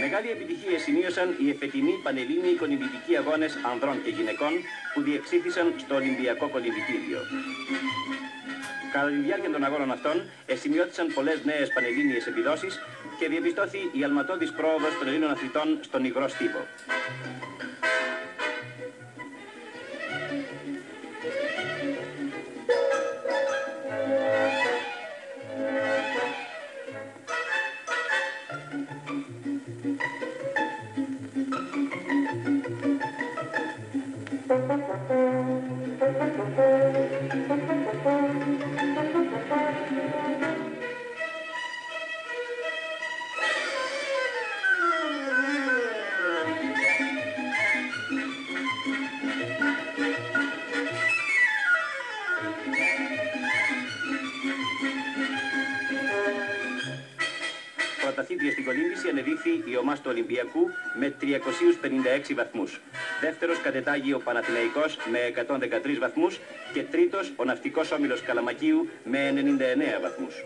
Μεγάλη επιτυχία σημείωσαν οι εφετινοί πανελλήνιοι κολυμβητικοί αγώνες ανδρών και γυναικών που διεξήχθησαν στο Ολυμπιακό Κολυμβητήριο. Κατά τη διάρκεια των αγώνων αυτών, σημειώθησαν πολλές νέες πανελλήνιες επιδόσεις και διαπιστώθη η αλματώδης πρόοδος των Ελλήνων αθλητών στον υγρό στίβο. Πρωταθλήτρια στην κολύμβηση ανεδείχθη η ομάδα του Ολυμπιακού με 356 βαθμούς. Δεύτερος κατετάγει ο Παναθηναϊκός με 113 βαθμούς και τρίτος ο Ναυτικός Όμιλος Καλαμακίου με 99 βαθμούς.